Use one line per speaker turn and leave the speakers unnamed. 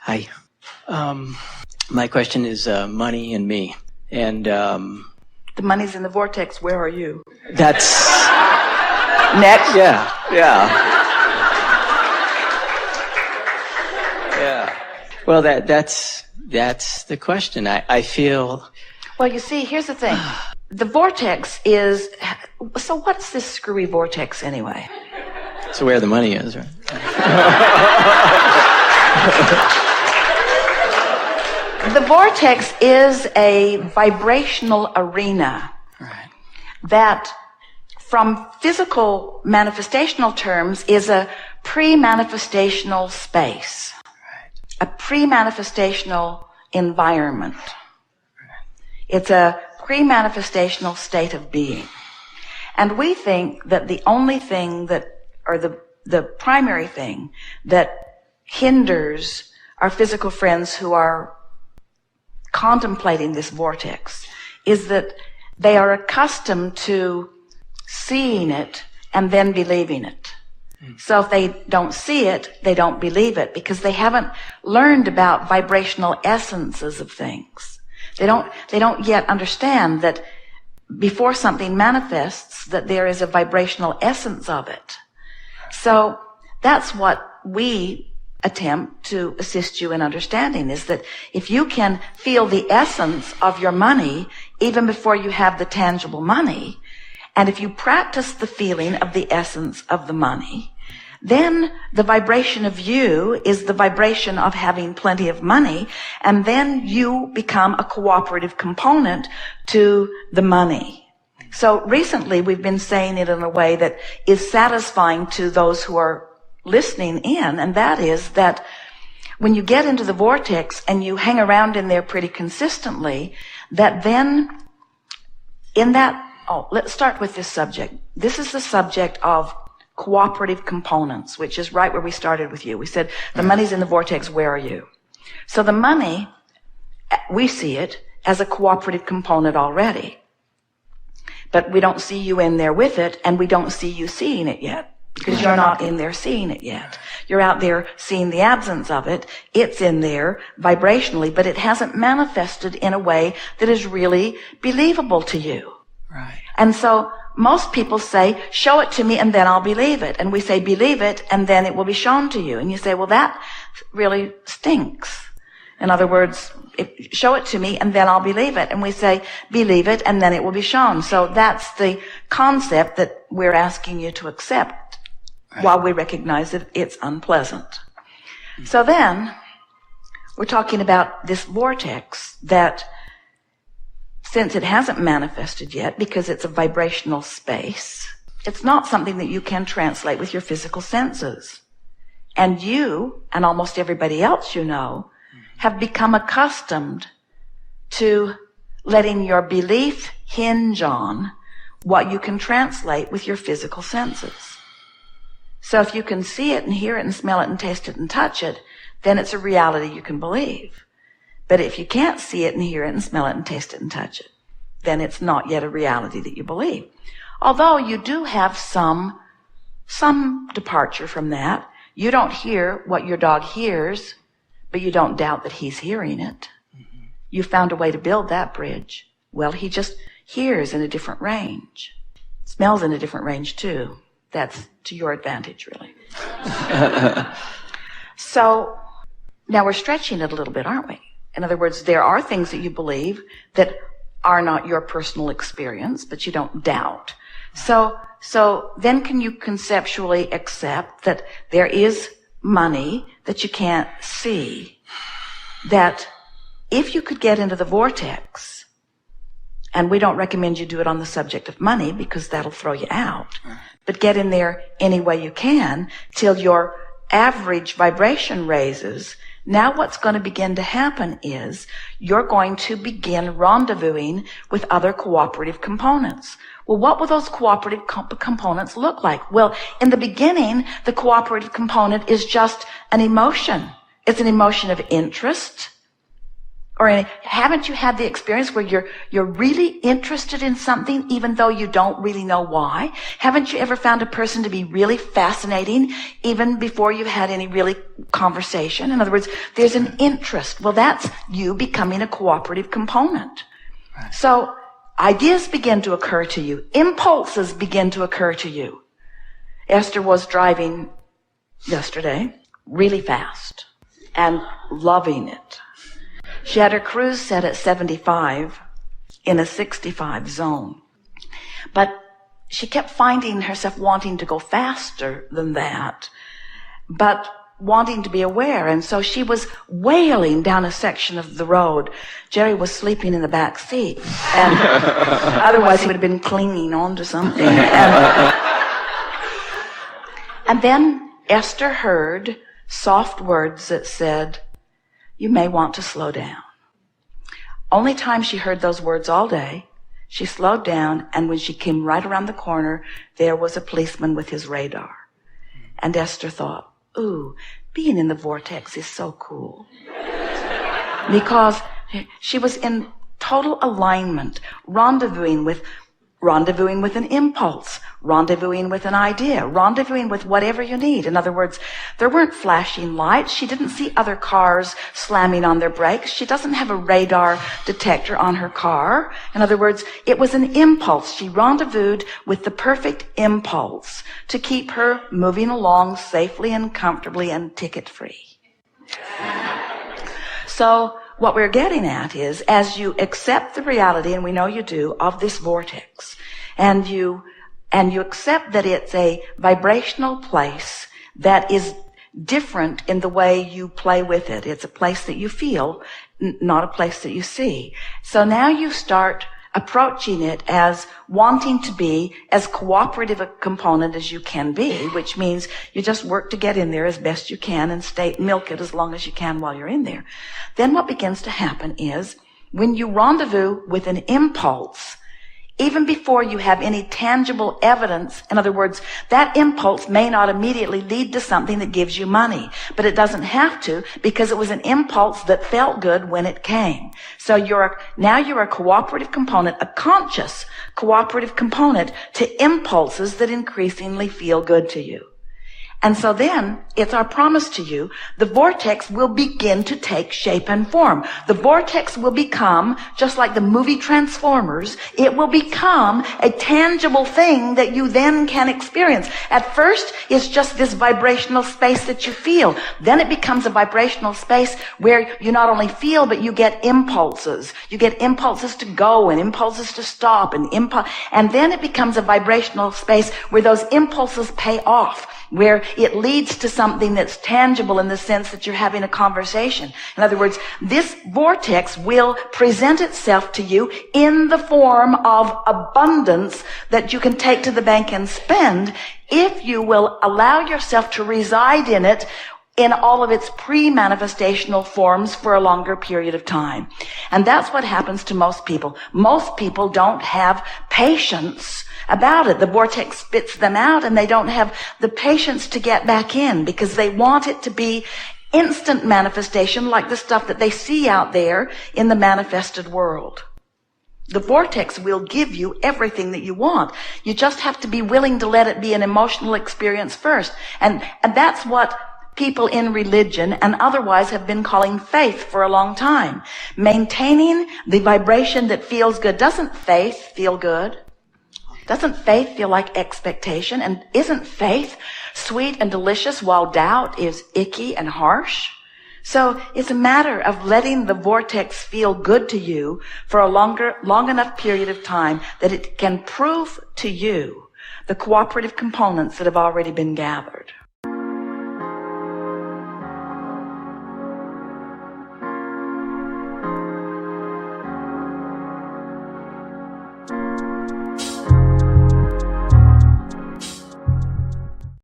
Hi. My question is money and me. And
the money's in the vortex. Where are you?
That's...
Next.
Yeah. Well, that's the question. I feel...
Well, you see, here's the thing. The vortex is... So what's this screwy vortex anyway?
So where the money is, right?
The vortex is a vibrational arena.
Right.
That, from physical manifestational terms, is a pre-manifestational space.
Right.
A pre-manifestational environment.
Right.
It's a pre-manifestational state of being. And we think that the only thing that, or the primary thing that hinders our physical friends who are contemplating this vortex is that they are accustomed to seeing it and then believing it. So if they don't see it, they don't believe it because they haven't learned about vibrational essences of things. They don't yet understand that before something manifests, that there is a vibrational essence of it. So that's what we attempt to assist you in understanding, is that if you can feel the essence of your money even before you have the tangible money, and if you practice the feeling of the essence of the money, then the vibration of you is the vibration of having plenty of money, and then you become a cooperative component to the money. So recently we've been saying it in a way that is satisfying to those who are listening in, and that is that when you get into the vortex and you hang around in there pretty consistently, that then in that, let's start with this subject. This is the subject of cooperative components, which is right where we started with you. We said the money's in the vortex, where are you? So the money, we see it as a cooperative component already, but we don't see you in there with it, and we don't see you seeing it yet. Because you're not in there seeing it yet. You're out there seeing the absence of it. It's in there vibrationally, but it hasn't manifested in a way that is really believable to you.
Right.
And so most people say, show it to me and then I'll believe it. And we say, believe it and then it will be shown to you. And you say, well, that really stinks. In other words, show it to me and then I'll believe it. And we say, believe it and then it will be shown. So that's the concept that we're asking you to accept. Right. While we recognize that it's unpleasant. Mm-hmm. So then, we're talking about this vortex that, since it hasn't manifested yet, because it's a vibrational space, it's not something that you can translate with your physical senses. And you, and almost everybody else you know, have become accustomed to letting your belief hinge on what you can translate with your physical senses. So if you can see it and hear it and smell it and taste it and touch it, then it's a reality you can believe. But if you can't see it and hear it and smell it and taste it and touch it, then it's not yet a reality that you believe. Although you do have some departure from that. You don't hear what your dog hears, but you don't doubt that he's hearing it. Mm-hmm. You found a way to build that bridge. Well, he just hears in a different range. Smells in a different range too. That's to your advantage, really. So now we're stretching it a little bit, aren't we? In other words, there are things that you believe that are not your personal experience, but you don't doubt. So then can you conceptually accept that there is money that you can't see, that if you could get into the vortex, and we don't recommend you do it on the subject of money because that'll throw you out, but get in there any way you can till your average vibration raises. Now what's going to begin to happen is you're going to begin rendezvousing with other cooperative components. Well, what will those cooperative components look like? Well, in the beginning, the cooperative component is just an emotion. It's an emotion of interest, Haven't you had the experience where you're really interested in something even though you don't really know why? Haven't you ever found a person to be really fascinating even before you've had any really conversation? In other words, there's an interest. Well, that's you becoming a cooperative component. Right. So ideas begin to occur to you. Impulses begin to occur to you. Esther was driving yesterday really fast and loving it. She had her cruise set at 75 in a 65 zone. But she kept finding herself wanting to go faster than that, but wanting to be aware. And so she was wailing down a section of the road. Jerry was sleeping in the back seat. And otherwise he would have been clinging on to something. And then Esther heard soft words that said, "You may want to slow down." Only time she heard those words all day, she slowed down, and when she came right around the corner, there was a policeman with his radar. And Esther thought, ooh, being in the vortex is so cool. Because she was in total alignment, rendezvousing with an impulse, rendezvousing with an idea, rendezvousing with whatever you need. In other words, there weren't flashing lights. She didn't see other cars slamming on their brakes. She doesn't have a radar detector on her car. In other words, it was an impulse. She rendezvoused with the perfect impulse to keep her moving along safely and comfortably and ticket-free. So what we're getting at is, as you accept the reality, and we know you do, of this vortex, and you accept that it's a vibrational place that is different in the way you play with it. It's a place that you feel, not a place that you see. So now you start approaching it as wanting to be as cooperative a component as you can be, which means you just work to get in there as best you can and milk it as long as you can while you're in there. Then what begins to happen is, when you rendezvous with an impulse, even before you have any tangible evidence, in other words, that impulse may not immediately lead to something that gives you money, but it doesn't have to, because it was an impulse that felt good when it came. So now you're a cooperative component, a conscious cooperative component to impulses that increasingly feel good to you. And so then, it's our promise to you, the vortex will begin to take shape and form. The vortex will become, just like the movie Transformers, it will become a tangible thing that you then can experience. At first, it's just this vibrational space that you feel. Then it becomes a vibrational space where you not only feel, but you get impulses. You get impulses to go and impulses to stop and then it becomes a vibrational space where those impulses pay off, where it leads to something that's tangible in the sense that you're having a conversation. In other words, this vortex will present itself to you in the form of abundance that you can take to the bank and spend if you will allow yourself to reside in it in all of its pre-manifestational forms for a longer period of time. And that's what happens to most people. Most people don't have patience about it. The vortex spits them out, and they don't have the patience to get back in because they want it to be instant manifestation, like the stuff that they see out there in the manifested world. The vortex will give you everything that you want. You just have to be willing to let it be an emotional experience first. And that's what people in religion and otherwise have been calling faith for a long time. Maintaining the vibration that feels good. Doesn't faith feel good? Doesn't faith feel like expectation? And isn't faith sweet and delicious while doubt is icky and harsh? So it's a matter of letting the vortex feel good to you for a long enough period of time that it can prove to you the cooperative components that have already been gathered.